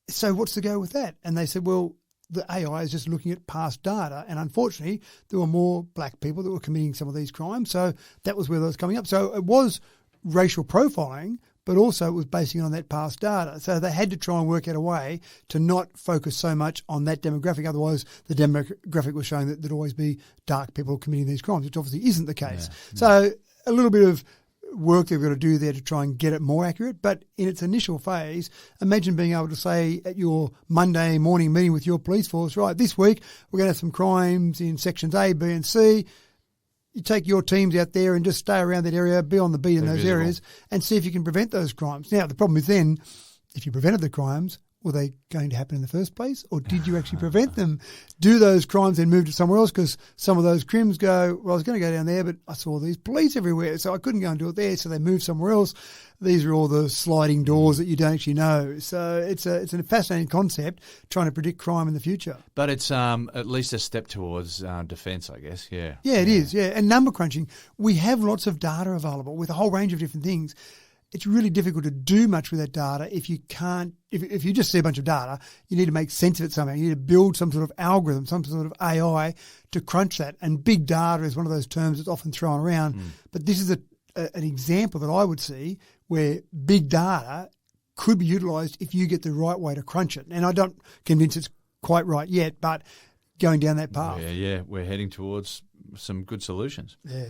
so what's the go with that? And they said, well, the AI is just looking at past data, and unfortunately, there were more black people that were committing some of these crimes, so that was where that was coming up. So it was racial profiling, but also it was basing on that past data. So they had to try and work out a way to not focus so much on that demographic. Otherwise, the demographic was showing that there'd always be dark people committing these crimes, which obviously isn't the case. Yeah. So a little bit of work they've got to do there to try and get it more accurate. But in its initial phase, imagine being able to say at your Monday morning meeting with your police force, right, this week we're going to have some crimes in sections A, B and C. You take your teams out there and just stay around that area, be on the beat in those areas and see if you can prevent those crimes. Now, the problem is then, if you prevented the crimes, were they going to happen in the first place, or did you actually prevent them? Do those crimes then move to somewhere else? Because some of those crims go, well, I was going to go down there, but I saw these police everywhere, so I couldn't go and do it there, so they moved somewhere else. These are all the sliding doors that you don't actually know. So it's a fascinating concept, trying to predict crime in the future. But it's at least a step towards defence, I guess, yeah. Yeah, it is, yeah. And number crunching, we have lots of data available with a whole range of different things. It's really difficult to do much with that data if you can't, if you just see a bunch of data, you need to make sense of it somehow. You need to build some sort of algorithm, some sort of AI to crunch that. And big data is one of those terms that's often thrown around. But this is an example that I would see where big data could be utilised if you get the right way to crunch it. And I don't convince it's quite right yet, but going down that path. Yeah, we're heading towards some good solutions. Yeah.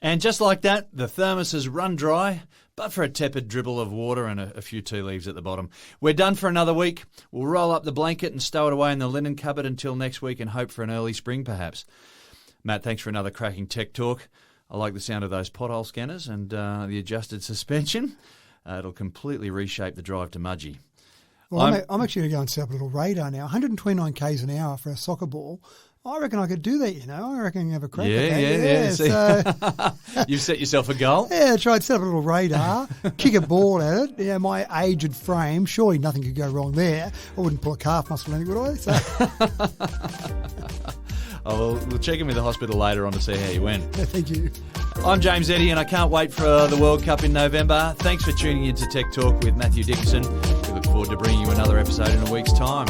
And just like that, the thermos has run dry, but for a tepid dribble of water and a few tea leaves at the bottom. We're done for another week. We'll roll up the blanket and stow it away in the linen cupboard until next week and hope for an early spring perhaps. Matt, thanks for another cracking tech talk. I like the sound of those pothole scanners and the adjusted suspension. It'll completely reshape the drive to Mudgee. Well, I'm actually going to go and set up a little radar now. 129 k's an hour for a soccer ball. I reckon I could do that, you know. I reckon I can have a crack at that. So, you've set yourself a goal? Yeah, try to set up a little radar, kick a ball at it. Yeah, my aged frame, surely nothing could go wrong there. I wouldn't pull a calf muscle or anything, would I? So. We'll check in with the hospital later on to see how you went. Yeah, thank you. I'm James Eddy, and I can't wait for the World Cup in November. Thanks for tuning in to Tech Talk with Matthew Dickinson. We look forward to bringing you another episode in a week's time.